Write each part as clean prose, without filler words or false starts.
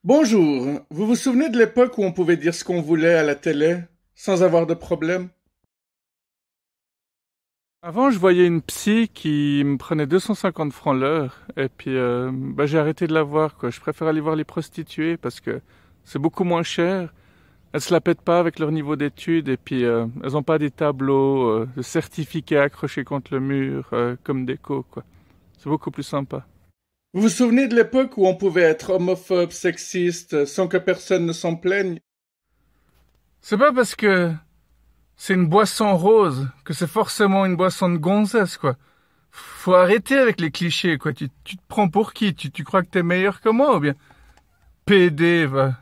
Bonjour, vous vous souvenez de l'époque où on pouvait dire ce qu'on voulait à la télé, sans avoir de problème? Avant, je voyais une psy qui me prenait 250 francs l'heure, et puis j'ai arrêté de la voir, quoi. Je préfère aller voir les prostituées parce que c'est beaucoup moins cher. Elles se la pètent pas avec leur niveau d'études, et puis elles ont pas des tableaux de certificats accrochés contre le mur comme déco, quoi. C'est beaucoup plus sympa. Vous vous souvenez de l'époque où on pouvait être homophobe, sexiste, sans que personne ne s'en plaigne? C'est pas parce que c'est une boisson rose que c'est forcément une boisson de gonzesse, quoi. Faut arrêter avec les clichés, quoi. Tu te prends pour qui? Tu crois que t'es meilleur que moi, ou bien? PD, va.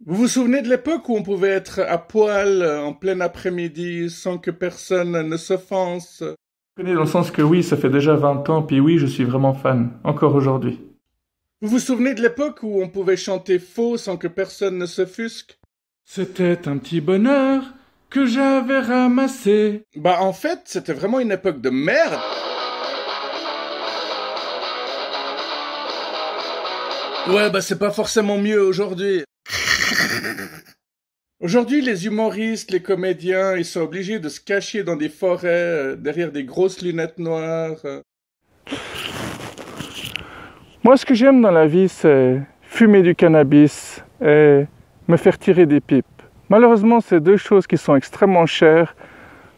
Vous vous souvenez de l'époque où on pouvait être à poil en plein après-midi sans que personne ne s'offense? Je connais dans le sens que oui, ça fait déjà 20 ans, puis oui, je suis vraiment fan, encore aujourd'hui. Vous vous souvenez de l'époque où on pouvait chanter faux sans que personne ne s'offusque? C'était un petit bonheur que j'avais ramassé. Bah en fait, c'était vraiment une époque de merde. Ouais, bah c'est pas forcément mieux aujourd'hui. Aujourd'hui, les humoristes, les comédiens, ils sont obligés de se cacher dans des forêts, derrière des grosses lunettes noires. Moi, ce que j'aime dans la vie, c'est fumer du cannabis et me faire tirer des pipes. Malheureusement, c'est deux choses qui sont extrêmement chères.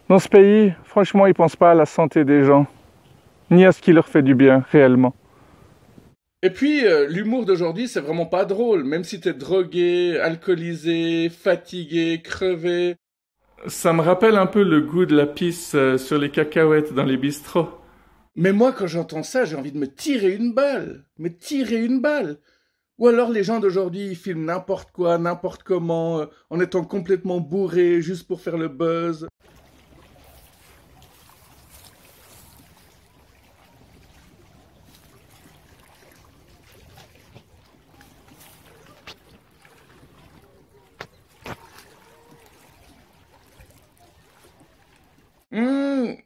Dans ce pays, franchement, ils pensent pas à la santé des gens, ni à ce qui leur fait du bien, réellement. Et puis, l'humour d'aujourd'hui, c'est vraiment pas drôle, même si t'es drogué, alcoolisé, fatigué, crevé. Ça me rappelle un peu le goût de la pisse sur les cacahuètes dans les bistrots. Mais moi, quand j'entends ça, j'ai envie de me tirer une balle. Me tirer une balle. Ou alors les gens d'aujourd'hui, ils filment n'importe quoi, n'importe comment, en étant complètement bourrés, juste pour faire le buzz.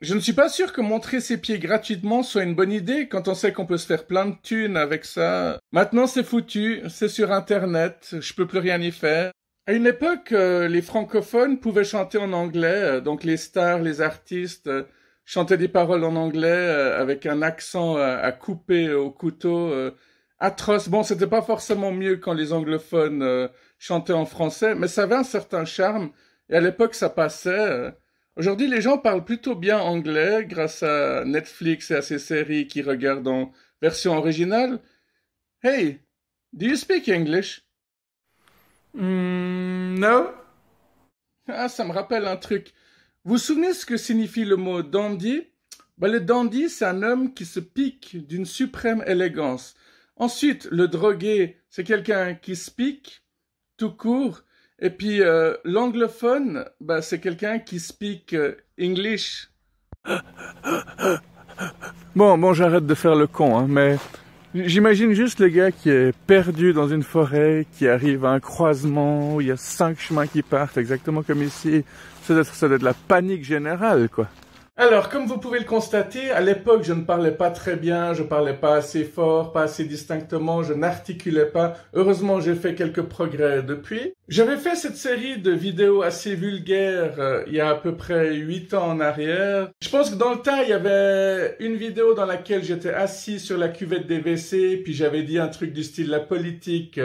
Je ne suis pas sûr que montrer ses pieds gratuitement soit une bonne idée quand on sait qu'on peut se faire plein de thunes avec ça. Maintenant c'est foutu, c'est sur internet, je peux plus rien y faire. À une époque, les francophones pouvaient chanter en anglais, donc les stars, les artistes chantaient des paroles en anglais avec un accent à couper au couteau atroce. Bon, c'était pas forcément mieux quand les anglophones chantaient en français, mais ça avait un certain charme, et à l'époque ça passait. Aujourd'hui, les gens parlent plutôt bien anglais grâce à Netflix et à ces séries qu'ils regardent en version originale. Hey, do you speak English? No. Ah, ça me rappelle un truc. Vous vous souvenez ce que signifie le mot dandy? Bah, le dandy, c'est un homme qui se pique d'une suprême élégance. Ensuite, le drogué, c'est quelqu'un qui se pique, tout court. Et puis, l'anglophone, bah, c'est quelqu'un qui speak English. Bon, j'arrête de faire le con, hein, mais j'imagine juste le gars qui est perdu dans une forêt, qui arrive à un croisement où il y a 5 chemins qui partent, exactement comme ici. Ça doit être la panique générale, quoi. Alors, comme vous pouvez le constater, à l'époque, je ne parlais pas très bien, je parlais pas assez fort, pas assez distinctement, je n'articulais pas. Heureusement, j'ai fait quelques progrès depuis. J'avais fait cette série de vidéos assez vulgaires il y a à peu près 8 ans en arrière. Je pense que dans le tas, il y avait une vidéo dans laquelle j'étais assis sur la cuvette des WC, puis j'avais dit un truc du style la politique.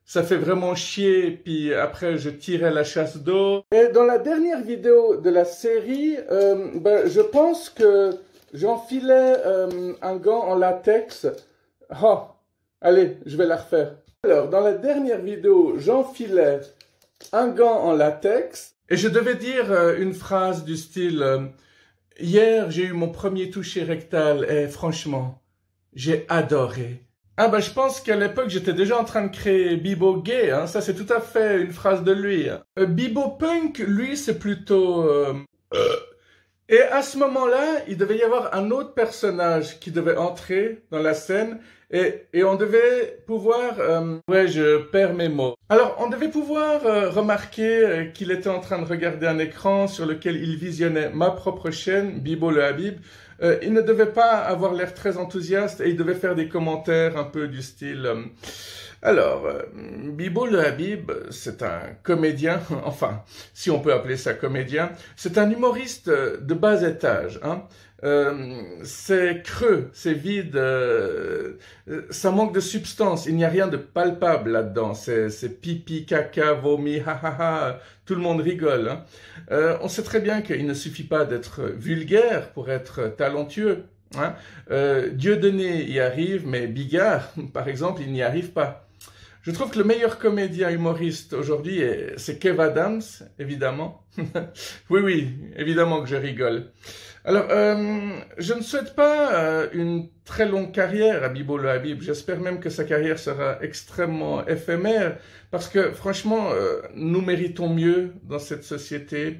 Ça fait vraiment chier, puis après je tirais la chasse d'eau. Et dans la dernière vidéo de la série, je pense que j'enfilais un gant en latex. Oh, allez, je vais la refaire. Alors, dans la dernière vidéo, j'enfilais un gant en latex et je devais dire une phrase du style hier, j'ai eu mon premier toucher rectal et franchement, j'ai adoré. Ah bah je pense qu'à l'époque j'étais déjà en train de créer Bibo Gay, hein. Ça c'est tout à fait une phrase de lui. Hein. Bibo Punk, lui c'est plutôt... Et à ce moment-là, il devait y avoir un autre personnage qui devait entrer dans la scène et on devait pouvoir... ouais, je perds mes mots. Alors, on devait pouvoir remarquer qu'il était en train de regarder un écran sur lequel il visionnait ma propre chaîne, Bibo le Habib. Il ne devait pas avoir l'air très enthousiaste et il devait faire des commentaires un peu du style Alors, Bibo le Habib, c'est un comédien, enfin, si on peut appeler ça comédien, c'est un humoriste de bas étage, hein. C'est creux, c'est vide, ça manque de substance, il n'y a rien de palpable là-dedans, c'est pipi, caca, vomi, ha ha ha, tout le monde rigole, hein. On sait très bien qu'il ne suffit pas d'être vulgaire pour être talentueux, hein. Dieudonné y arrive, mais Bigard, par exemple, il n'y arrive pas. Je trouve que le meilleur comédien humoriste aujourd'hui, c'est Kev Adams, évidemment. Oui, oui, évidemment que je rigole. Alors, je ne souhaite pas une très longue carrière à Bibo le Habib. J'espère même que sa carrière sera extrêmement éphémère, parce que franchement, nous méritons mieux dans cette société.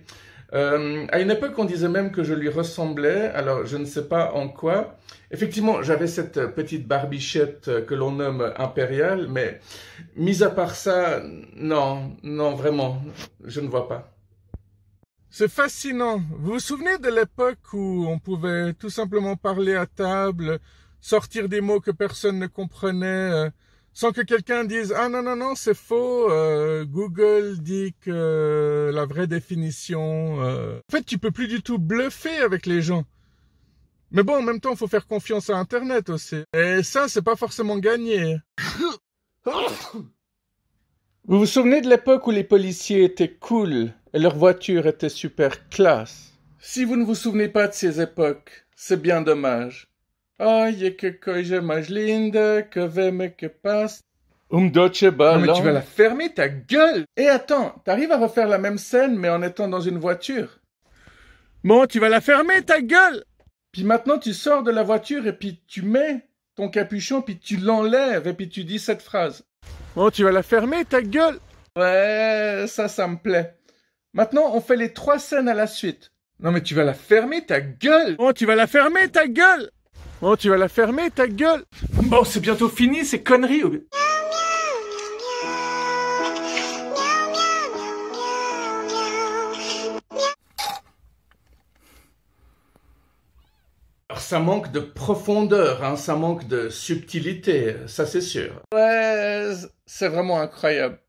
À une époque, on disait même que je lui ressemblais, alors je ne sais pas en quoi. Effectivement, j'avais cette petite barbichette que l'on nomme impériale, mais mis à part ça, non, non, vraiment, je ne vois pas. C'est fascinant. Vous vous souvenez de l'époque où on pouvait tout simplement parler à table, sortir des mots que personne ne comprenait, sans que quelqu'un dise « Ah non, non, non, c'est faux, Google dit que la vraie définition... En fait, tu peux plus du tout bluffer avec les gens. Mais bon, en même temps, il faut faire confiance à Internet aussi. Et ça, c'est pas forcément gagné. Vous vous souvenez de l'époque où les policiers étaient cool et leurs voitures étaient super classe? Si vous ne vous souvenez pas de ces époques, c'est bien dommage. Ai, que coisa mais linda, que vem que passe. Deutsche Ballon. Non mais tu vas la fermer ta gueule! Et attends, t'arrives à refaire la même scène mais en étant dans une voiture? Bon, tu vas la fermer ta gueule! Puis maintenant tu sors de la voiture et puis tu mets ton capuchon puis tu l'enlèves et puis tu dis cette phrase. Bon, tu vas la fermer ta gueule! Ouais, ça me plaît. Maintenant, on fait les 3 scènes à la suite. Non mais tu vas la fermer ta gueule! Bon, tu vas la fermer ta gueule! Bon, tu vas la fermer ta gueule! Bon, c'est bientôt fini ces conneries! Alors, ça manque de profondeur, hein, ça manque de subtilité, ça c'est sûr. Ouais, c'est vraiment incroyable.